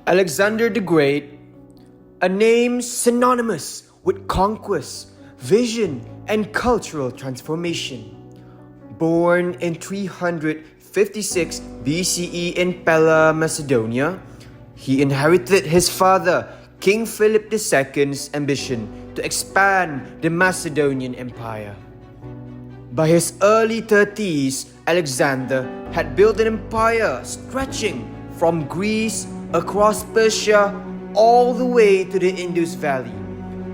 Alexander the Great, a name synonymous with conquest, vision, and cultural transformation. Born in 356 BCE in Pella, Macedonia, he inherited his father, King Philip II's ambition to expand the Macedonian Empire. By his early 30s, Alexander had built an empire stretching from Greece across Persia all the way to the Indus Valley,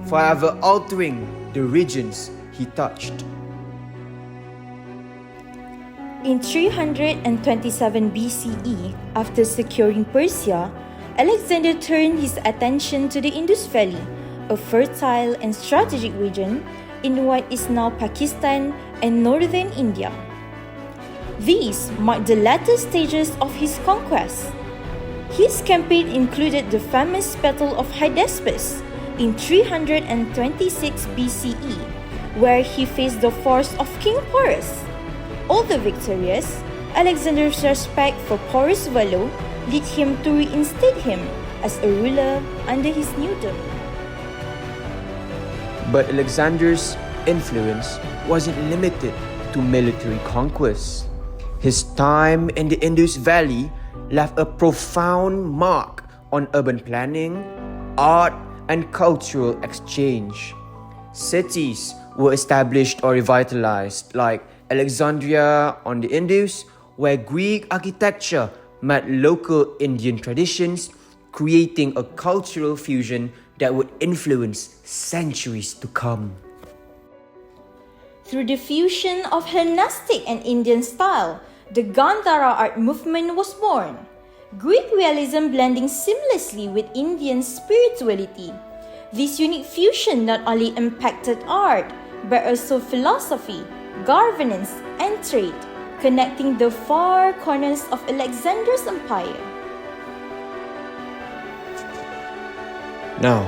forever altering the regions he touched. In 327 BCE, after securing Persia, Alexander turned his attention to the Indus Valley, a fertile and strategic region in what is now Pakistan and northern India. These marked the latter stages of his conquest. His campaign included the famous Battle of Hydaspes in 326 BCE, where he faced the force of King Porus. Although victorious, Alexander's respect for Porus Valo led him to reinstate him as a ruler under his new domain. But Alexander's influence wasn't limited to military conquests. His time in the Indus Valley left a profound mark on urban planning, art, and cultural exchange. Cities were established or revitalized, like Alexandria on the Indus, where Greek architecture met local Indian traditions, creating a cultural fusion that would influence centuries to come. Through the fusion of Hellenistic and Indian style, the Gandhara art movement was born. Greek realism blending seamlessly with Indian spirituality. This unique fusion not only impacted art, but also philosophy, governance, and trade, connecting the far corners of Alexander's empire. Now,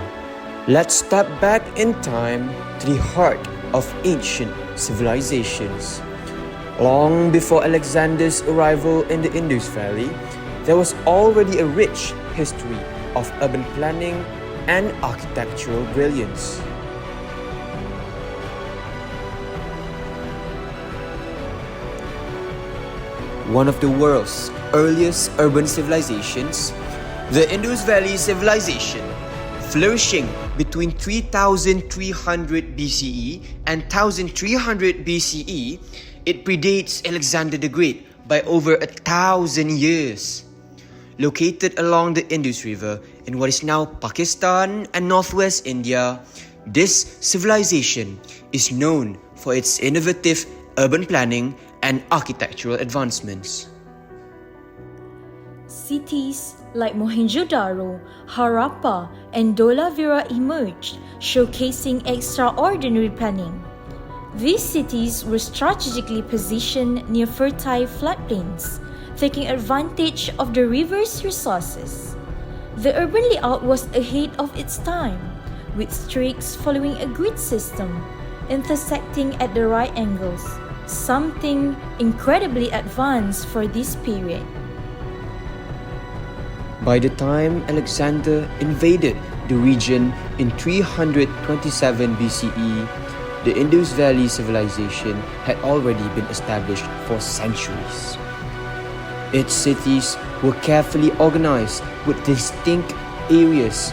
let's step back in time to the heart of ancient civilizations. Long before Alexander's arrival in the Indus Valley, there was already a rich history of urban planning and architectural brilliance. One of the world's earliest urban civilizations, the Indus Valley Civilization, flourishing between 3300 BCE and 1300 BCE, it predates Alexander the Great by over 1,000 years. Located along the Indus River in what is now Pakistan and northwest India, this civilization is known for its innovative urban planning and architectural advancements. Cities like Mohenjo-daro, Harappa, and Dholavira emerged, showcasing extraordinary planning. These cities were strategically positioned near fertile floodplains, taking advantage of the river's resources. The urban layout was ahead of its time, with streets following a grid system, intersecting at the right angles, something incredibly advanced for this period. By the time Alexander invaded the region in 327 BCE, the Indus Valley Civilization had already been established for centuries. Its cities were carefully organized with distinct areas.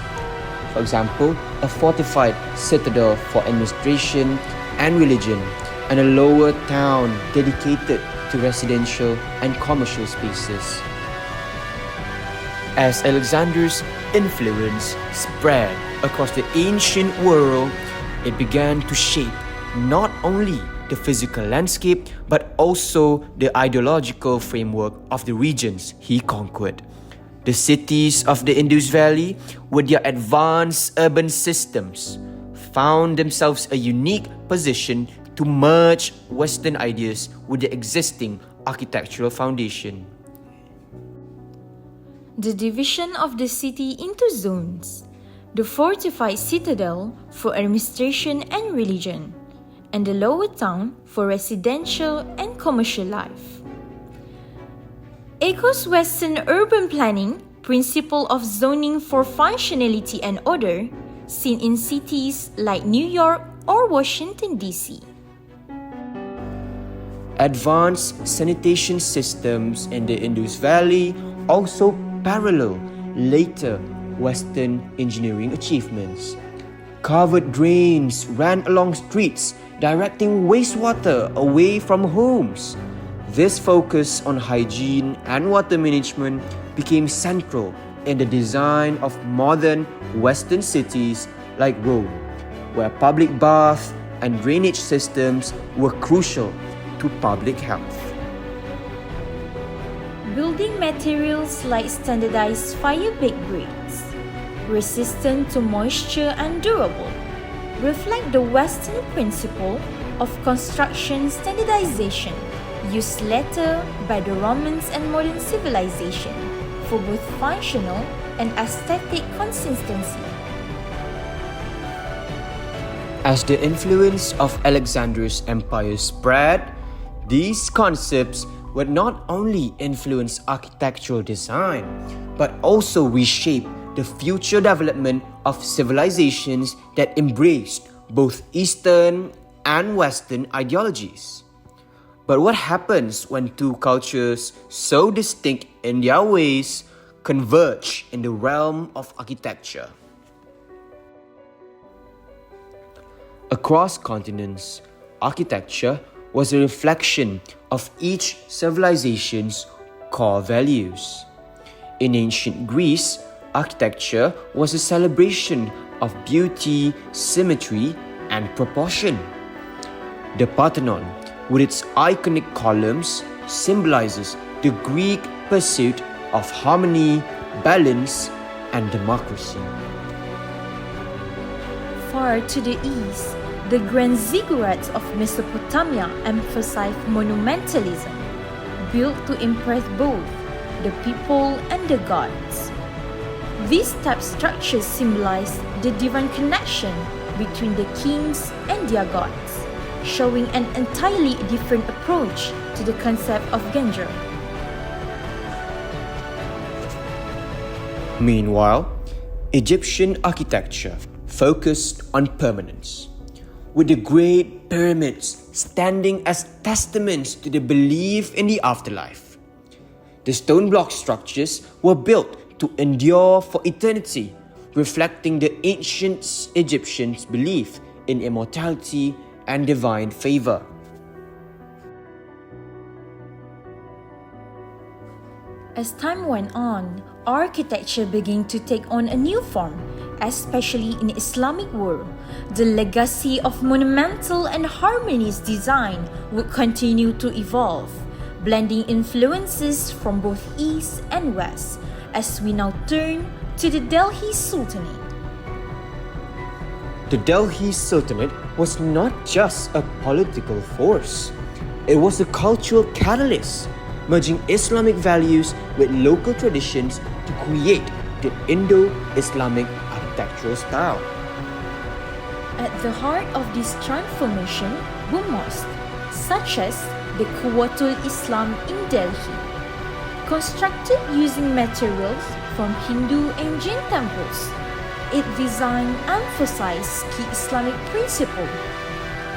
For example, a fortified citadel for administration and religion, and a lower town dedicated to residential and commercial spaces. As Alexander's influence spread across the ancient world, it began to shape not only the physical landscape but also the ideological framework of the regions he conquered. The cities of the Indus Valley, with their advanced urban systems, found themselves a unique position to merge Western ideas with the existing architectural foundation. The division of the city into zones, the fortified citadel for administration and religion, and the lower town for residential and commercial life. Echo's Western urban planning principle of zoning for functionality and order, seen in cities like New York or Washington, D.C. Advanced sanitation systems in the Indus Valley also parallel later Western engineering achievements. Covered drains ran along streets, directing wastewater away from homes. This focus on hygiene and water management became central in the design of modern Western cities like Rome, where public bath and drainage systems were crucial to public health. Building materials like standardized fire-baked bricks, resistant to moisture and durable, reflect the Western principle of construction standardization used later by the Romans and modern civilization for both functional and aesthetic consistency. As the influence of Alexander's empire spread, these concepts would not only influence architectural design, but also reshape the future development of civilizations that embraced both Eastern and Western ideologies. But what happens when two cultures so distinct in their ways converge in the realm of architecture? Across continents, architecture was a reflection of each civilization's core values. In ancient Greece, architecture was a celebration of beauty, symmetry, and proportion. The Parthenon, with its iconic columns, symbolizes the Greek pursuit of harmony, balance, and democracy. Far to the east, the grand ziggurats of Mesopotamia emphasize monumentalism, built to impress both the people and the gods. These type structures symbolize the divine connection between the kings and their gods, showing an entirely different approach to the concept of grandeur. Meanwhile, Egyptian architecture focused on permanence, with the Great Pyramids standing as testaments to the belief in the afterlife. The stone block structures were built to endure for eternity, reflecting the ancient Egyptians' belief in immortality and divine favor. As time went on, architecture began to take on a new form, especially in the Islamic world. The legacy of monumental and harmonious design would continue to evolve, blending influences from both East and West, as we now turn to the Delhi Sultanate. The Delhi Sultanate was not just a political force, it was a cultural catalyst, merging Islamic values with local traditions to create the Indo-Islamic architectural style. At the heart of this transformation were mosques, such as the Quwwatul Islam in Delhi, constructed using materials from Hindu and Jain temples. Its design emphasized key Islamic principles,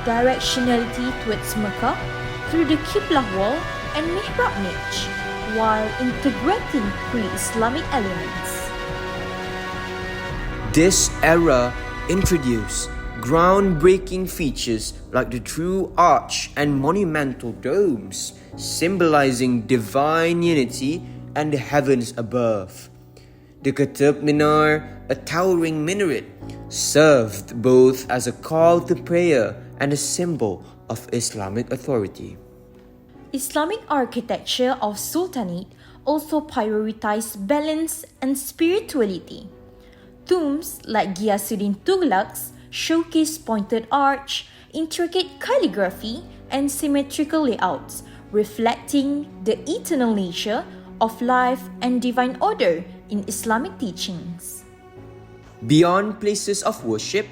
directionality towards Mecca through the Qiblah wall and mihrab niche, while integrating pre-Islamic elements. This era introduced groundbreaking features like the true arch and monumental domes, symbolizing divine unity and the heavens above. The Qutb Minar, a towering minaret, served both as a call to prayer and a symbol of Islamic authority. Islamic architecture of Sultanate also prioritized balance and spirituality. Tombs like Ghiyasuddin Tughlaq's showcase pointed arch, intricate calligraphy, and symmetrical layouts, reflecting the eternal nature of life and divine order in Islamic teachings. Beyond places of worship,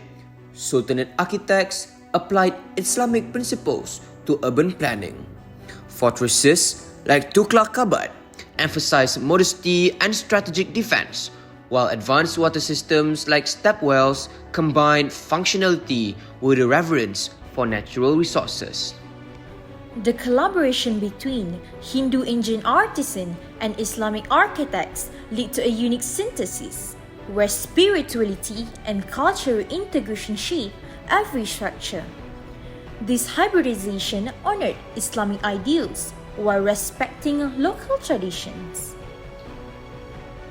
Sultanate architects applied Islamic principles to urban planning. Fortresses like Tughlaq Kabad emphasize modesty and strategic defense, while advanced water systems like step wells combine functionality with a reverence for natural resources. The collaboration between Hindu engine artisan and Islamic architects lead to a unique synthesis, where spirituality and cultural integration shape every structure. This hybridization honored Islamic ideals while respecting local traditions.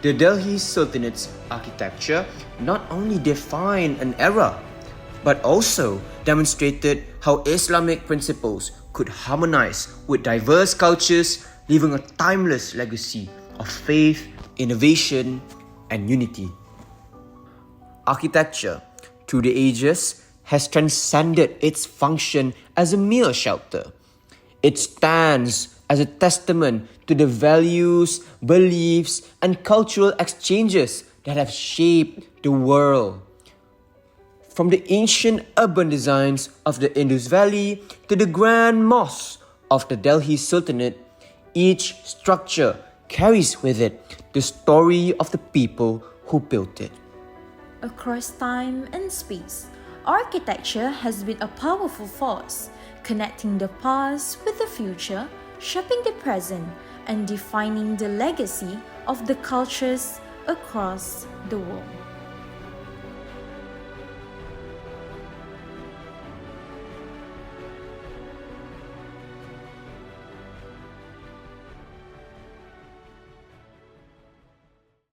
The Delhi Sultanate's architecture not only defined an era, but also demonstrated how Islamic principles could harmonize with diverse cultures, leaving a timeless legacy of faith, innovation, and unity. Architecture, through the ages, has transcended its function as a mere shelter. It stands as a testament to the values, beliefs, and cultural exchanges that have shaped the world. From the ancient urban designs of the Indus Valley to the grand mosques of the Delhi Sultanate, each structure carries with it the story of the people who built it. Across time and space, architecture has been a powerful force, connecting the past with the future, shaping the present, and defining the legacy of the cultures across the world.